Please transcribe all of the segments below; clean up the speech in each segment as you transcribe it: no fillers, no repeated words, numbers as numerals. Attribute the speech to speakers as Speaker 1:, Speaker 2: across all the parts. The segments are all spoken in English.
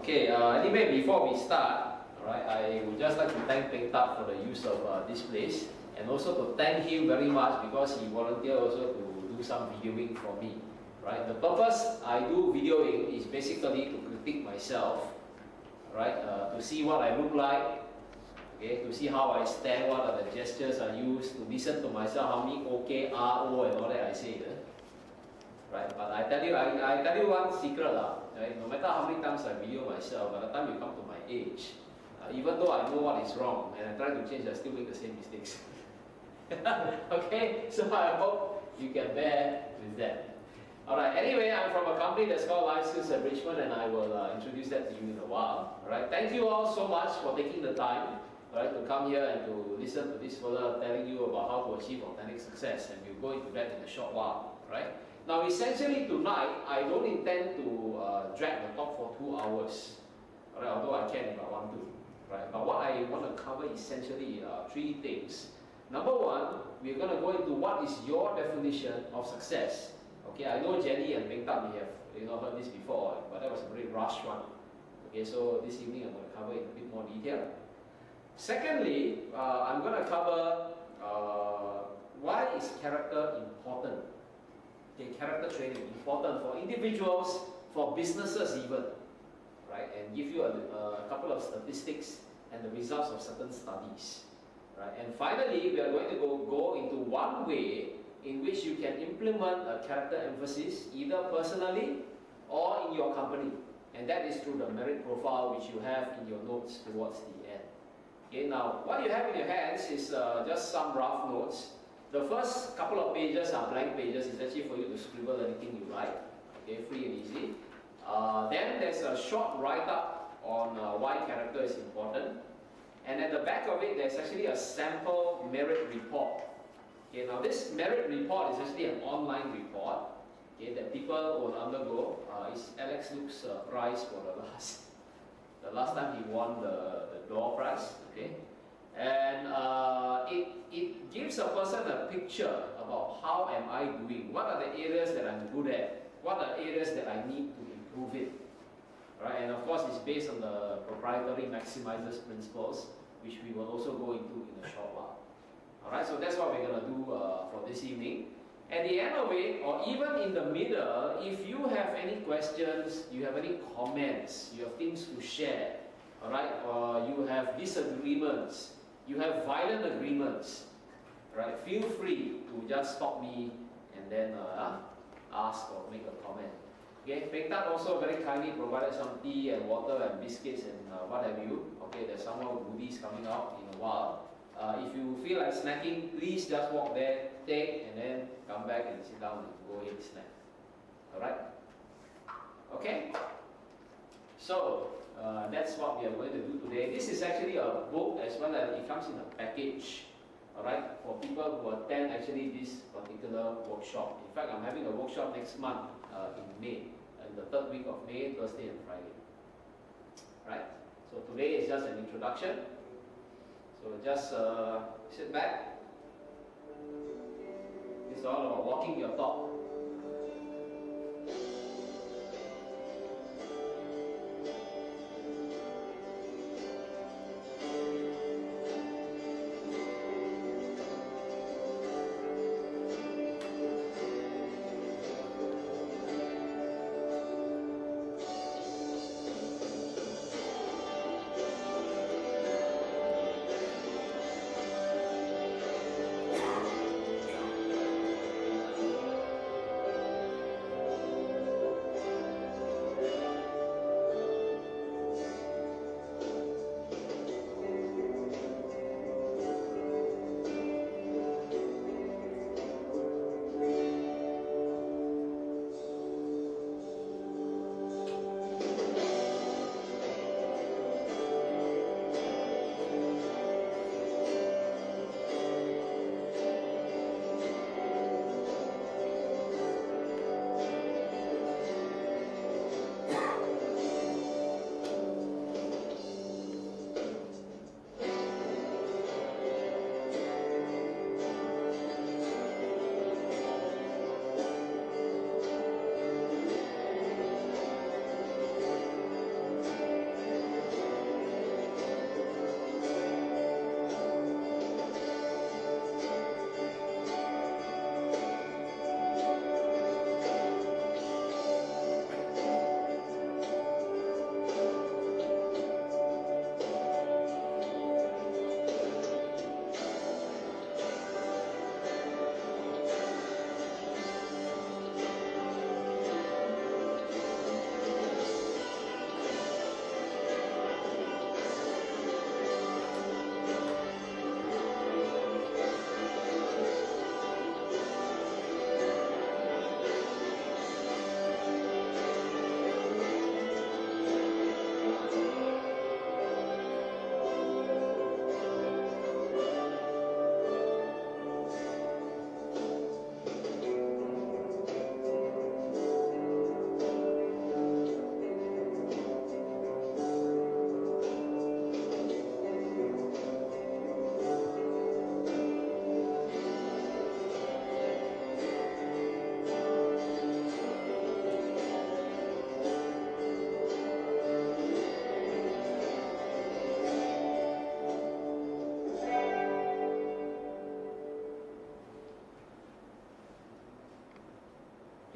Speaker 1: Okay, anyway, before we start, alright, I would just like to thank Peng Tak for the use of this place, and also to thank him very much because he volunteered also to do some videoing for me. Right? The purpose I do videoing is basically to critique myself, right? To see what I look like, okay? To see how I stand, what are the gestures I use, to listen to myself, how many OK, R, O, and all that I say. Right? But I tell you one secret lah. Right? No matter how many times I video myself, by the time you come to my age, even though I know what is wrong and I try to change, I still make the same mistakes. Okay, so I hope you can bear with that. Alright, anyway, I'm from a company that's called Life Skills Enrichment, and I will introduce that to you in a while. Alright, thank you all so much for taking the time, alright, to come here and to listen to this fella telling you about how to achieve authentic success, and we'll go into that in a short while. Right? Now, essentially tonight, I don't intend to drag the talk for 2 hours, right? Although I can if I want to. Right? But what I want to cover essentially 3 things. Number 1, we're going to go into what is your definition of success. Okay, I know Jenny and Peng Tak may have heard this before, but that was a very rushed one. Okay, so this evening I'm going to cover it in a bit more detail. Secondly, I'm going to cover why is character important. Okay, character training important for individuals, for businesses even, right? And give you a couple of statistics and the results of certain studies, right? And finally, we are going to go into one way in which you can implement a character emphasis either personally or in your company, and that is through the merit profile which you have in your notes towards the end. Okay, now what you have in your hands is just some rough notes. The first couple of pages are blank pages. It's actually for you to scribble anything you like. Okay, free and easy. Then there's a short write-up on why character is important. And at the back of it, there's actually a sample merit report. Okay, now this merit report is actually an online report, okay, that people will undergo. It's Alex Luke's prize for the last time he won the door prize. Okay. And it gives a person a picture about how am I doing, what are the areas that I'm good at, what are areas that I need to improve in. Right? And of course it's based on the proprietary maximizers principles, which we will also go into in a short while. Alright, so that's what we're going to do for this evening. At the end of it, or even in the middle, if you have any questions, you have any comments, you have things to share, alright, or you have disagreements, you have violent agreements, right? Feel free to just stop me and then ask or make a comment. Okay, Peng Tak also very kindly provided some tea and water and biscuits and what have you. Okay, there's some more goodies coming out in a while. If you feel like snacking, please just walk there, take, and then come back and sit down and go ahead and snack. Alright? Okay? So, that's what we are going to do today. This is actually a book as well as it comes in a package, alright, for people who attend actually this particular workshop. In fact, I'm having a workshop next month in May, in the 3rd week of May, Thursday and Friday. Right? So today is just an introduction. So just sit back. It's all about walking your talk.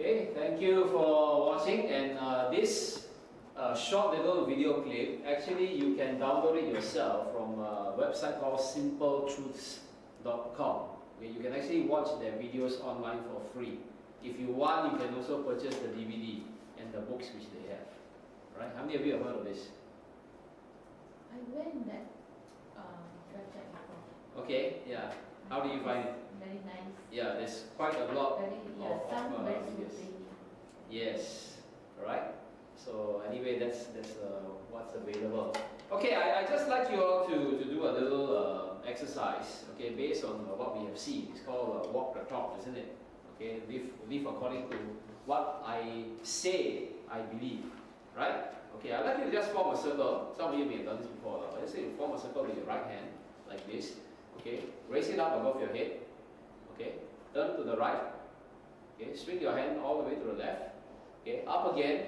Speaker 1: Okay, thank you for watching, and this short little video clip, actually you can download it yourself from a website called simpletruths.com. Okay, you can actually watch their videos online for free. If you want, you can also purchase the DVD and the books which they have. Right? How many of you have heard of this?
Speaker 2: I went that website before.
Speaker 1: Okay, yeah. How do you find it?
Speaker 2: Very nice.
Speaker 1: Yeah, there's quite a lot
Speaker 2: Very, yeah, sound very
Speaker 1: videos.
Speaker 2: soothing.
Speaker 1: Yes, alright. So anyway, that's what's available. Okay, I just like you all to do a little exercise, okay, based on what we have seen. It's called walk the talk, isn't it? Okay, live according to what I say I believe, right? Okay, I'd like you to just form a circle. Some of you may have done this before, but let's say you form a circle with your right hand, like this. Okay, raise it up above your head. Okay, turn to the right. Okay, swing your hand all the way to the left. Okay, up again,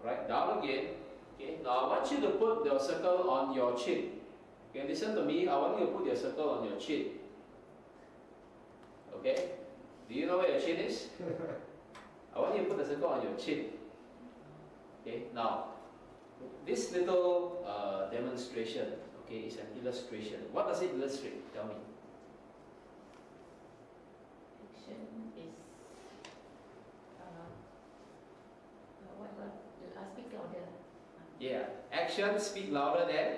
Speaker 1: right, down again. Okay, now I want you to put your circle on your chin. Okay, listen to me. I want you to put your circle on your chin. Okay, do you know where your chin is? I want you to put the circle on your chin. Okay, now this little demonstration, okay, is an illustration. What does it illustrate? Tell me.
Speaker 2: Action is speak louder.
Speaker 1: Yeah, actions speak louder
Speaker 2: Than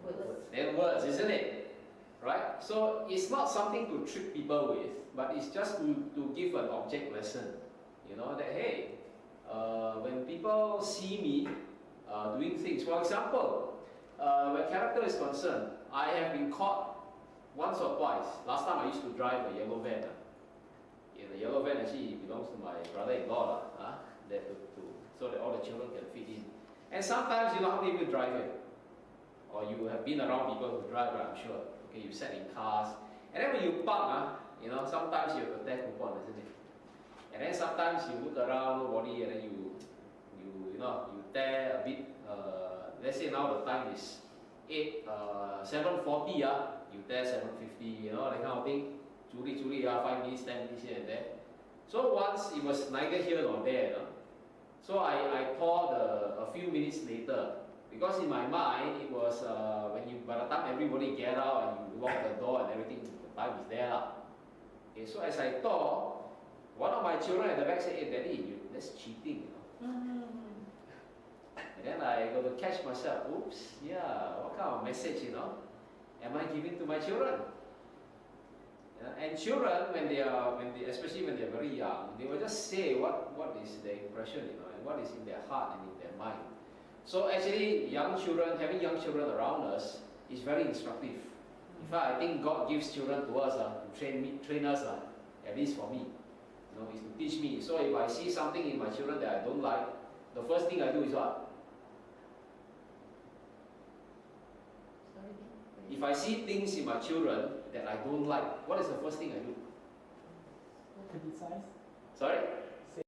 Speaker 2: words.
Speaker 1: than words, isn't it? Right? So it's not something to trick people with, but it's just to give an object lesson. You know, that hey, when people see me doing things, for example, where character is concerned, I have been caught once or twice. Last time I used to drive a yellow van. Yeah, the yellow van actually belongs to my brother-in-law, so that all the children can fit in. And sometimes, you know how many people drive it? Or you have been around people who drive, I'm sure. Okay, you sat in cars. And then when you park, you know, sometimes you have to tear coupon, isn't it? And then sometimes you look around, nobody, and then you tear a bit. Let's say now the time is 7:40, you tear 7:50, you know, that kind of thing. 5 minutes, 10 minutes here and there. So once it was neither here nor there. So I called a few minutes later, because in my mind it was by the time everybody get out and you lock the door and everything, the time is there. Okay, so as I thought, one of my children at the back said, "Hey Daddy, that's cheating." And then I got to catch myself. Oops, yeah, what kind of message, am I giving to my children? And children, especially when they're very young, they will just say what is their impression, and what is in their heart and in their mind. So actually, having young children around us is very instructive. In fact, I think God gives children to us to train us, at least for me, is to teach me. So if I see something in my children that I don't like, the first thing I do is what? If I see things in my children that I don't like, what is the first thing I do?
Speaker 3: Criticize.
Speaker 1: Sorry?